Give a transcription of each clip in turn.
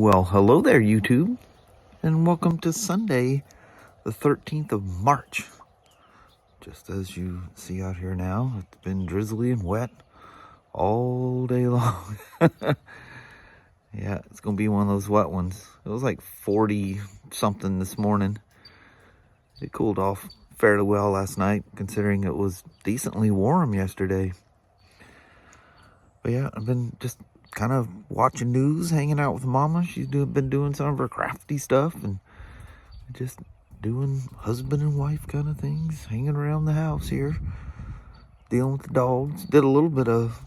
Well, hello there, YouTube, and welcome to Sunday, the 13th of March. Just as you see out here now, it's been drizzly and wet all day long. Yeah, it's going to be one of those wet ones. It was like 40-something this morning. It cooled off fairly well last night, considering it was decently warm yesterday. But yeah, I've been just kind of watching news, hanging out with Mama. She's been doing some of her crafty stuff and just doing husband and wife kind of things, hanging around the house here, dealing with the dogs. Did a little bit of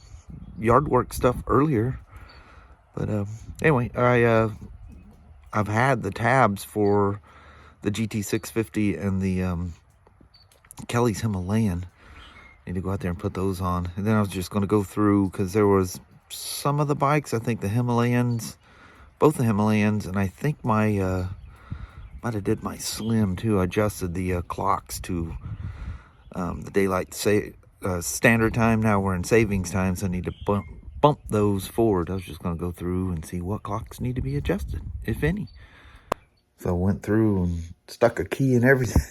yard work stuff earlier, but anyway, I've had the tabs for the GT650 and the Kelly's Himalayan. Need to go out there and put those on. And then I was just going to go through, because there was some of the bikes, I think the Himalayans, both the Himalayans, and I think my might have did my Slim too. I adjusted the clocks to the daylight standard time. Now we're in savings time, so I need to bump those forward. I was just going to go through and see what clocks need to be adjusted, if any. So I went through and stuck a key in everything.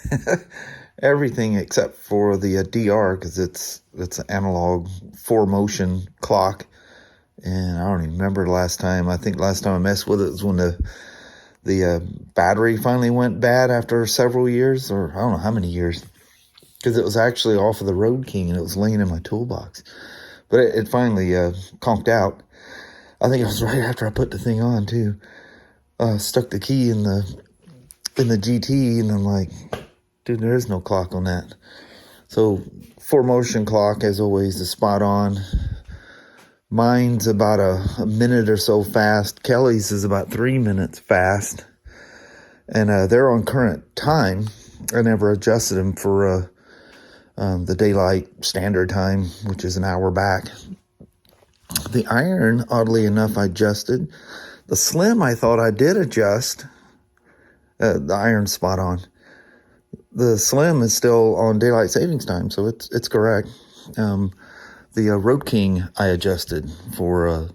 Everything except for the DR, because it's an analog 4-motion clock, and I don't even remember the last time. I think last time I messed with it was when the battery finally went bad after several years, or I don't know how many years, because it was actually off of the Road King and it was laying in my toolbox. But it finally conked out. I think it was right after I put the thing on too. Stuck the key in the GT, and I'm like, dude, there is no clock on that. So 4-motion clock, as always, is spot on. Mine's about a minute or so fast. Kelly's is about 3 minutes fast. And they're on current time. I never adjusted them for the daylight standard time, which is an hour back. The iron, oddly enough, I adjusted. The Slim, I thought I did adjust. The iron's spot on. The Slim is still on daylight savings time, so it's correct. The Road King I adjusted for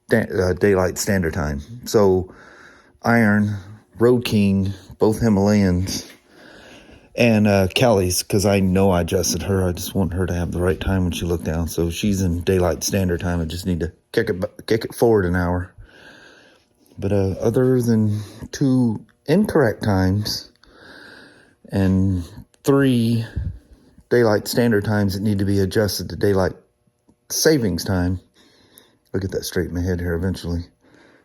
daylight standard time. So iron, Road King, both Himalayans, and Kelly's, because I know I adjusted her. I just want her to have the right time when she looked down. So she's in daylight standard time. I just need to kick it forward an hour. But other than 2 incorrect times and 3 daylight standard times that need to be adjusted to daylight savings time, I'll get that straight in my head here eventually.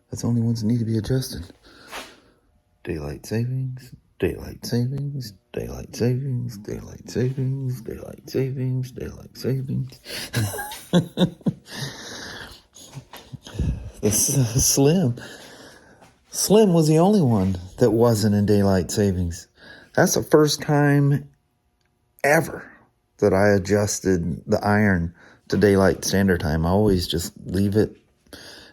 That's the only ones that need to be adjusted. Daylight savings, daylight savings, daylight savings, daylight savings, daylight savings, daylight savings. The Slim was the only one that wasn't in daylight savings. That's the first time ever that I adjusted the iron to daylight standard time. I always just leave it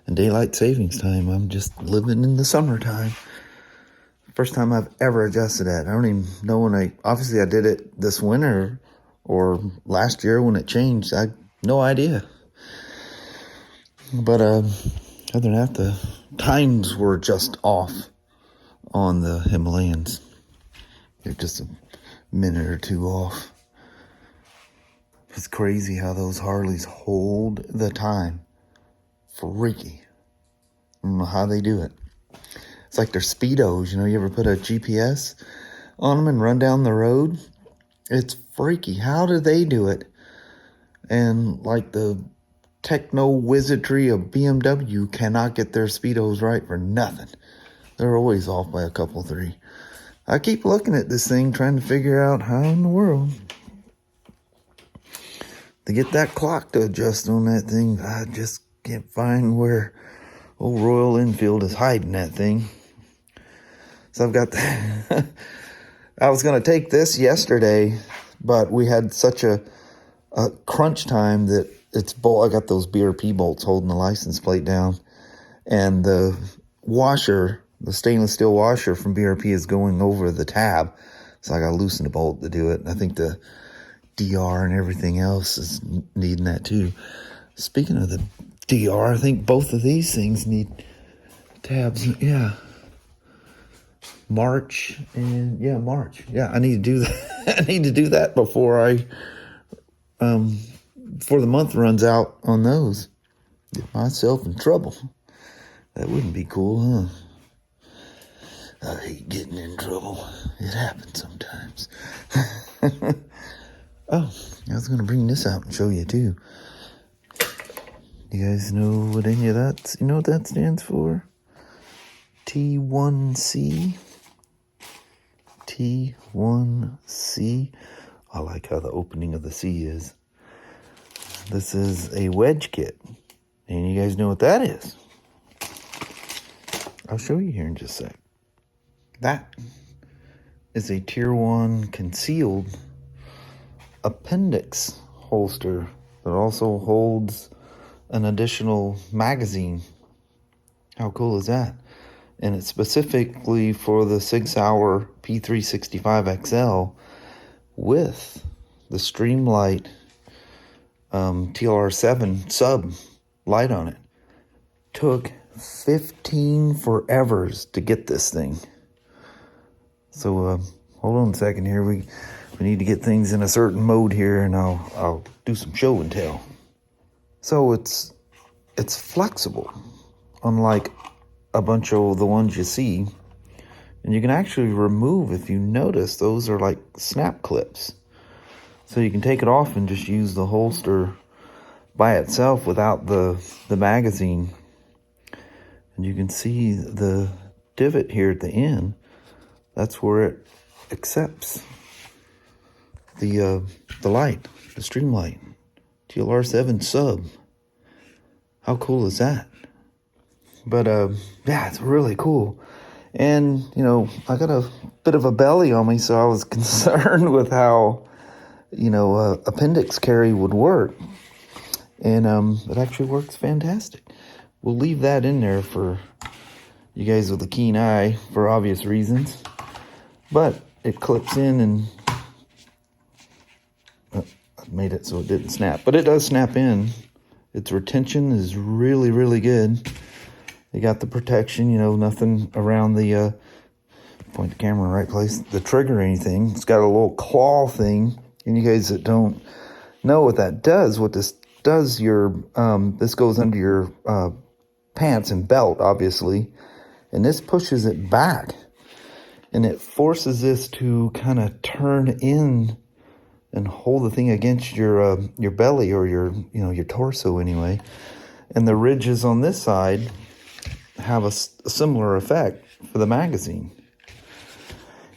in daylight savings time. I'm just living in the summertime. First time I've ever adjusted that. I don't even know when obviously I did it this winter or last year when it changed. I had no idea. But other than that, the times were just off on the Himalayans. They're just a minute or 2 off. It's crazy how those Harleys hold the time. Freaky. I don't know how they do it. It's like they're Speedos. You ever put a GPS on them and run down the road? It's freaky. How do they do it? And like the techno wizardry of BMW cannot get their Speedos right for nothing. They're always off by a couple, 3. I keep looking at this thing, trying to figure out how in the world to get that clock to adjust on that thing. I just can't find where old Royal Enfield is hiding that thing. So I've got that. I was going to take this yesterday, but we had such a crunch time that I got those BRP bolts holding the license plate down, and the washer, the stainless steel washer from BRP, is going over the tab, so I got to loosen the bolt to do it. And I think the DR and everything else is needing that too. Speaking of the DR, I think both of these things need tabs, yeah. March, and yeah, March. Yeah, I need to do that. I need to do that before before the month runs out on those. Get myself in trouble. That wouldn't be cool, huh? I hate getting in trouble. It happens sometimes. Oh, I was going to bring this out and show you, too. You guys know what any of that, you know what that stands for? T1C. T1C. I like how the opening of the C is. This is a wedge kit. And you guys know what that is. I'll show you here in just a sec. That is a Tier 1 concealed appendix holster that also holds an additional magazine. How cool is that? And it's specifically for the 6-hour P365XL with the Streamlight TLR7 sub light on it. Took 15 forevers to get this thing. So hold on a second here. We need to get things in a certain mode here, and I'll do some show and tell. So it's flexible, unlike a bunch of the ones you see, and you can actually remove, if you notice, those are like snap clips. So you can take it off and just use the holster by itself without the magazine. And you can see the divot here at the end. That's where it accepts the light, the stream light, TLR7 sub. How cool is that? But yeah, it's really cool. And you know, I got a bit of a belly on me, so I was concerned with how, you know, appendix carry would work. And it actually works fantastic. We'll leave that in there for you guys with a keen eye for obvious reasons. But it clips in, and I made it so it didn't snap. But it does snap in. Its retention is really, really good. They got the protection, you know, nothing around the, point the camera in the right place, the trigger or anything. It's got a little claw thing. And you guys that don't know what that does, what this does, this goes under your pants and belt, obviously. And this pushes it back. And it forces this to kind of turn in and hold the thing against your belly, or your torso anyway. And the ridges on this side have a similar effect for the magazine.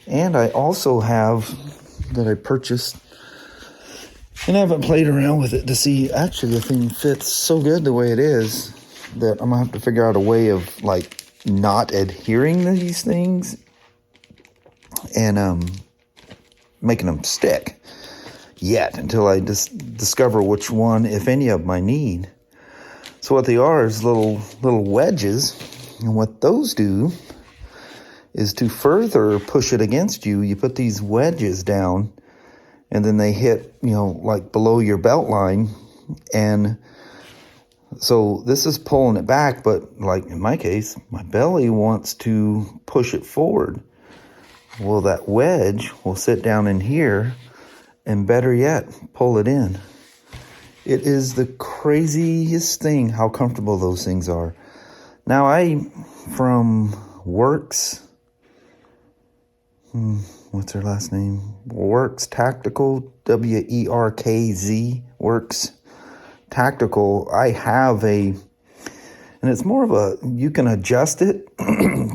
And I also have, that I purchased, and I haven't played around with it to see, actually the thing fits so good the way it is that I'm gonna have to figure out a way of like not adhering to these things and making them stick yet, until I just discover which one, if any of them, I need. So what they are is little wedges, and what those do is to further push it against you. You put these wedges down, and then they hit, you know, like below your belt line, and so this is pulling it back. But like in my case, my belly wants to push it forward. Well, that wedge will sit down in here, and better yet, pull it in. It is the craziest thing how comfortable those things are. Now, from Works, what's her last name? Works Tactical, WERKZ, Works Tactical. I have and it's more of you can adjust it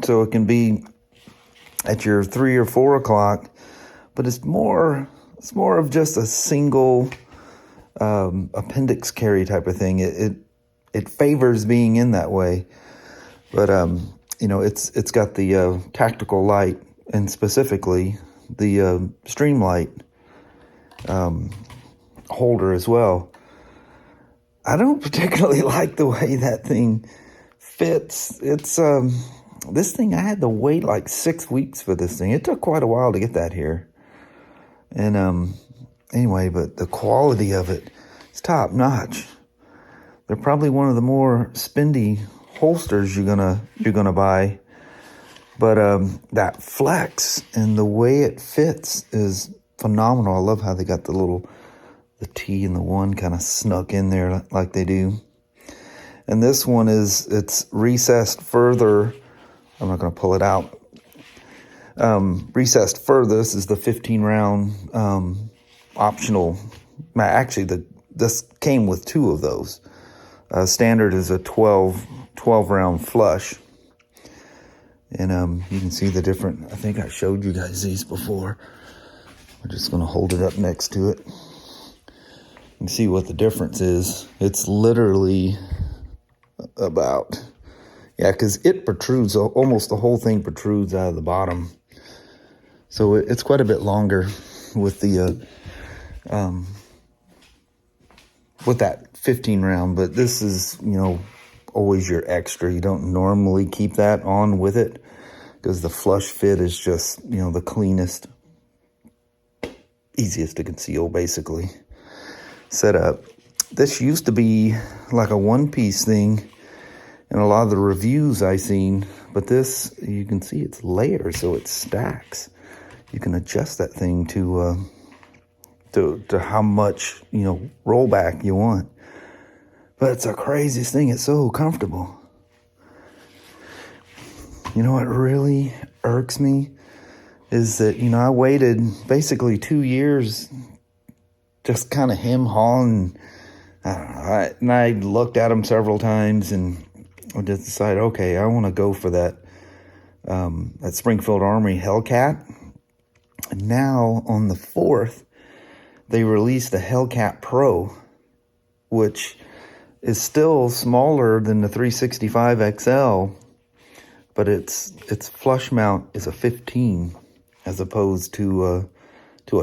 so it can be at your 3 or 4 o'clock, but it's more of just a single appendix carry type of thing. It favors being in that way. But you know, it's got the tactical light, and specifically the stream light holder as well. I don't particularly like the way that thing fits. It's this thing, I had to wait like 6 weeks for this thing. It took quite a while to get that here. And anyway, but the quality of it is top notch. They're probably one of the more spendy holsters you're gonna buy. But that flex and the way it fits is phenomenal. I love how they got the T and the 1 kind of snuck in there like they do. And this one it's recessed further. I'm not going to pull it out. Recessed further. This is the 15 round optional. Actually, this came with 2 of those. Standard is a 12 round flush. And you can see the different, I think I showed you guys these before. We're just going to hold it up next to it and see what the difference is. It's literally about, yeah, because it protrudes, almost the whole thing protrudes out of the bottom. So it's quite a bit longer with the, with that 15 round, but this is, always your extra. You don't normally keep that on with it because the flush fit is just, the cleanest, easiest to conceal basically. Set up. This used to be like a one-piece thing in a lot of the reviews I seen, but this, you can see it's layers, so it stacks. You can adjust that thing to how much, rollback you want. But it's the craziest thing. It's so comfortable. You know what really irks me is that, I waited basically 2 years just kind of hem-hawing. I don't know. And I looked at them several times and I just decided, okay, I want to go for that Springfield Armory Hellcat. And now on the 4th, they released the Hellcat Pro, which is still smaller than the 365XL, but its flush mount is a 15 as opposed to a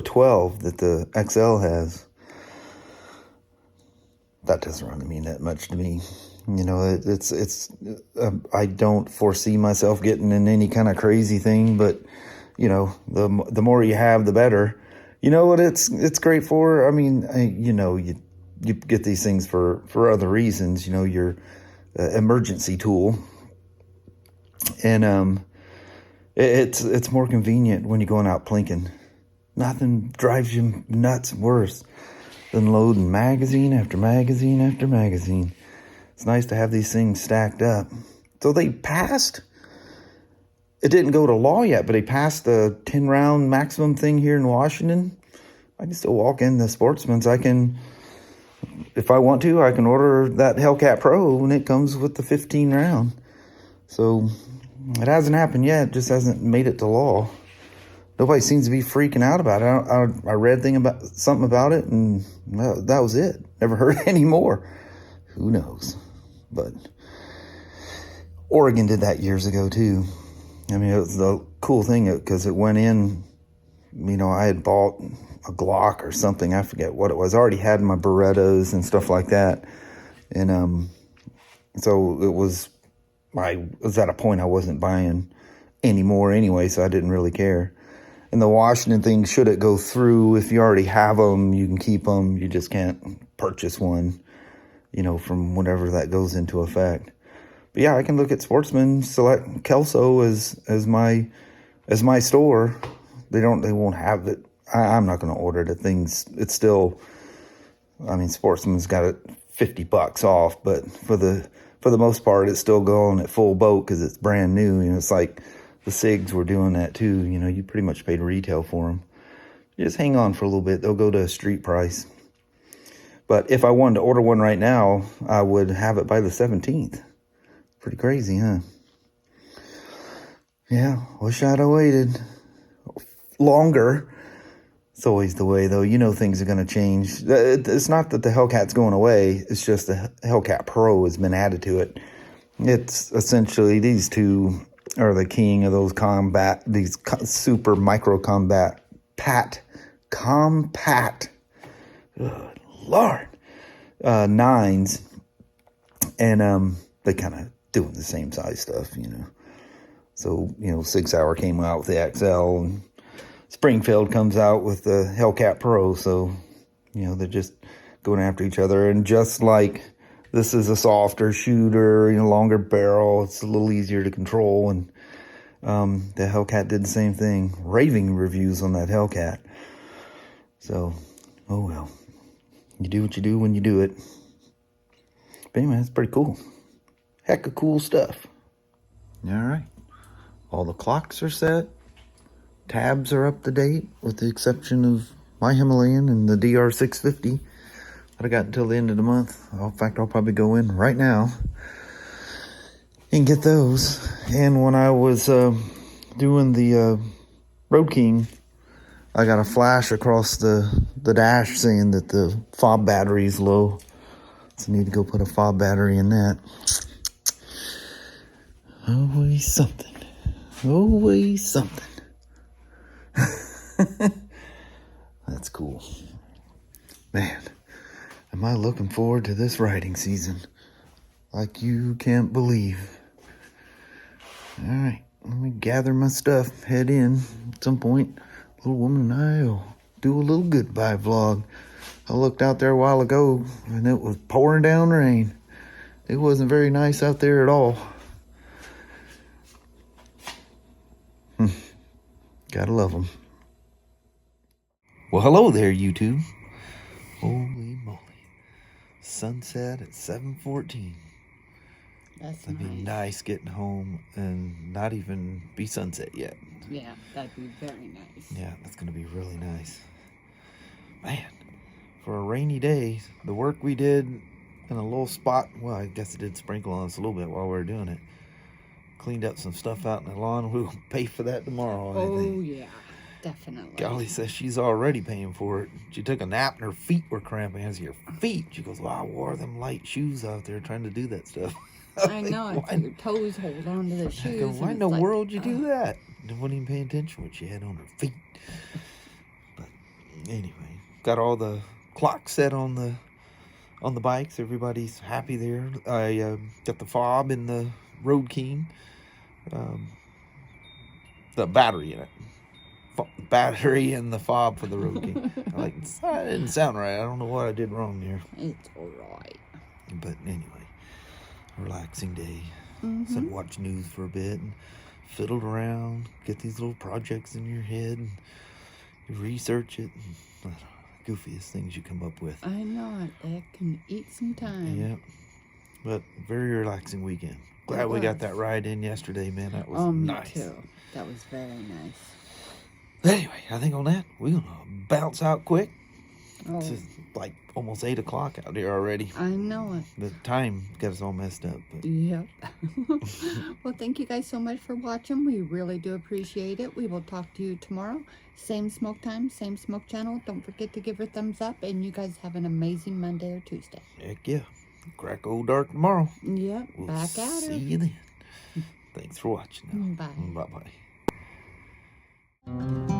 12 that the XL has. That doesn't really mean that much to me. I don't foresee myself getting in any kind of crazy thing, but the more you have, the better. You know what it's great for? I mean, you get these things for other reasons, your emergency tool. And it's more convenient when you're going out plinking. Nothing drives you nuts worse than loading magazine after magazine after magazine. It's nice to have these things stacked up. So they passed. It didn't go to law yet, but they passed the 10 round maximum thing here in Washington. I can still walk in the Sportsman's. If I want to, I can order that Hellcat Pro and it comes with the 15 round. So it hasn't happened yet. It just hasn't made it to law. Nobody seems to be freaking out about it. I read something about it and that was it. Never heard any more. Who knows? But Oregon did that years ago too. I mean, it was the cool thing because it went in, I had bought a Glock or something. I forget what it was. I already had my Berettas and stuff like that. And so I was at a point I wasn't buying anymore anyway, so I didn't really care. And the Washington thing, should it go through, if you already have them, you can keep them. You just can't purchase one, from whenever that goes into effect. But yeah, I can look at Sportsman, select Kelso as my store. They won't have it. I'm not going to order the things. It's still, Sportsman's got it $50 off, but for the most part, it's still going at full boat because it's brand new. It's like the SIGs were doing that too. You pretty much paid retail for them. You just hang on for a little bit. They'll go to a street price. But if I wanted to order one right now, I would have it by the 17th. Pretty crazy, huh? Yeah, wish I'd have waited longer. It's always the way, though. Things are going to change. It's not that the Hellcat's going away. It's just the Hellcat Pro has been added to it. It's essentially these two are the king of those these super micro compact, good Lord, 9s. And they kind of doing the same size stuff, So, 6 Hour came out with the XL, and Springfield comes out with the Hellcat Pro. So, they're just going after each other. And just like This is a softer shooter, longer barrel. It's a little easier to control. And the Hellcat did the same thing. Raving reviews on that Hellcat. So, oh well. You do what you do when you do it. But anyway, that's pretty cool. Heck of cool stuff. All right. All the clocks are set. Tabs are up to date, with the exception of my Himalayan and the DR650 that I got until the end of the month. In fact, I'll probably go in right now and get those. And when I was doing the Road King, I got a flash across the dash saying that the fob battery is low. So I need to go put a fob battery in that. Always something. Always something. That's cool. Man, am I looking forward to this riding season like you can't believe. All right, let me gather my stuff, head in at some point. Little woman and I will do a little goodbye vlog. I looked out there a while ago and it was pouring down rain. It wasn't very nice out there at all. Gotta love them. Well, hello there, YouTube. Holy moly. Sunset at 7:14. That's It'd be nice getting home and not even be sunset yet. Yeah, that'd be very nice. Yeah, that's going to be really nice. Man, for a rainy day, the work we did in a little spot, well, I guess it did sprinkle on us a little bit while we were doing it. Cleaned up some stuff out in the lawn. We'll pay for that tomorrow, I think. Oh, yeah, definitely. Golly says she's already paying for it. She took a nap and her feet were cramping. I said, your feet? She goes, well, I wore them light shoes out there trying to do that stuff. I know, your toes hold on to the shoes. I go, why in the world you do that? I wasn't even paying attention what she had on her feet. But anyway, got all the clocks set on the bikes. Everybody's happy there. I got the fob in the Road King. The battery in it. Battery and the fob for the Road King. That didn't sound right. I don't know what I did wrong there. It's alright. But anyway, relaxing day. So watch news for a bit and fiddled around, get these little projects in your head and you research it. And, I don't know, the goofiest things you come up with. I know it. That can eat some time. Yeah. But very relaxing weekend. Glad we got that ride in yesterday, man. That was nice. Me too. That was very nice. Anyway, I think on that, we're going to bounce out quick. Oh. It's like almost 8 o'clock out here already. I know it. The time got us all messed up. But. Yep. Well, thank you guys so much for watching. We really do appreciate it. We will talk to you tomorrow. Same smoke time, same smoke channel. Don't forget to give her a thumbs up. And you guys have an amazing Monday or Tuesday. Heck yeah. Crack old dark tomorrow. Yep. We'll back at her. See you then. Thanks for watching. Bye. Bye-bye.